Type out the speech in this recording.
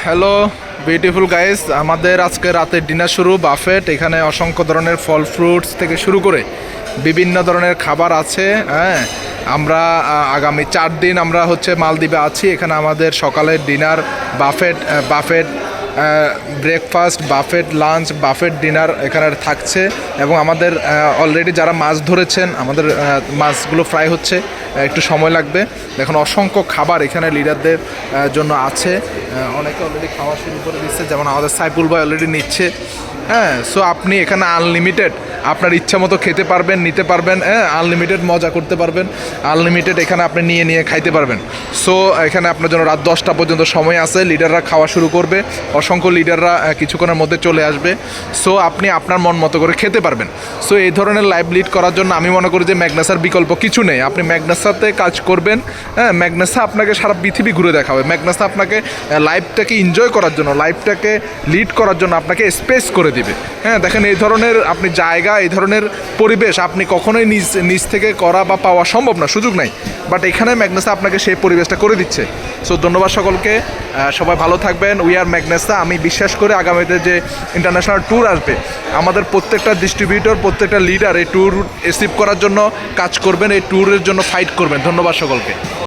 Hello beautiful guys, আমাদের আজকে রাতের ডিনার শুরু বাফেট। এখানে অসংখ্য ধরনের ফল ফ্রুটস থেকে শুরু করে বিভিন্ন ধরনের খাবার আছে। হ্যাঁ, আমরা আগামী 4 দিন আমরা মালদ্বীপে আছি। এখানে আমাদের সকালের dinner buffet, buffet breakfast, buffet lunch, buffet dinner এখানে থাকছে। এবং আমাদের অলরেডি যারা মাছ ধরেছেন, আমাদের মাছগুলো ফ্রাই হচ্ছে, একটু সময় লাগবে। দেখুন অসংখ্য খাবার এখানে লিডারদের জন্য আছে। অনেকে অলরেডি খাওয়া শুরু করে দিচ্ছে, যেমন আমাদের সাইফুল ভাই অলরেডি নিচ্ছে। হ্যাঁ, সো আপনি এখানে আনলিমিটেড আপনার ইচ্ছা মতো খেতে পারবেন, নিতে পারবেন। হ্যাঁ, আনলিমিটেড মজা করতে পারবেন, আনলিমিটেড এখানে আপনি নিয়ে খাইতে পারবেন। সো এখানে আপনার জন্য রাত 10টা পর্যন্ত সময় আছে। লিডাররা খাওয়া শুরু করবে, অসংখ্য লিডাররা কিছুক্ষণের মধ্যে চলে আসবে। সো আপনি আপনার মন মতো করে খেতে পারবেন। সো এই ধরনের লাইভ লিড করার জন্য আমি মনে করি যে ম্যাগনাসার বিকল্প কিছু নেই। আপনি ম্যাগনাসাতে কাজ করবেন। হ্যাঁ, ম্যাগনাসা আপনাকে সারা পৃথিবী ঘুরে দেখাবে। ম্যাগনাসা আপনাকে লাইফটাকে এনজয় করার জন্য, লাইফটাকে লিড করার জন্য আপনাকে স্পেস করে দিবে। হ্যাঁ, দেখেন এই ধরনের আপনি জায়গা, এই ধরনের পরিবেশ আপনি কখনোই নিজ থেকে করা বা পাওয়া সম্ভব না, সুযোগ নাই। বাট এখানে ম্যাগনাসা আপনাকে সেই পরিবেশটা করে দিচ্ছে। সো ধন্যবাদ সকলকে, সবাই ভালো থাকবেন। উই আর ম্যাগনাসা। আমি বিশ্বাস করি আগামীতে যে ইন্টারন্যাশনাল ট্যুর আসবে, আমাদের প্রত্যেকটা ডিস্ট্রিবিউটর, প্রত্যেকটা লিডার এই ট্যুর রিসিভ করার জন্য কাজ করবেন, এই ট্যুরের জন্য ফাইট করবেন। ধন্যবাদ সকলকে।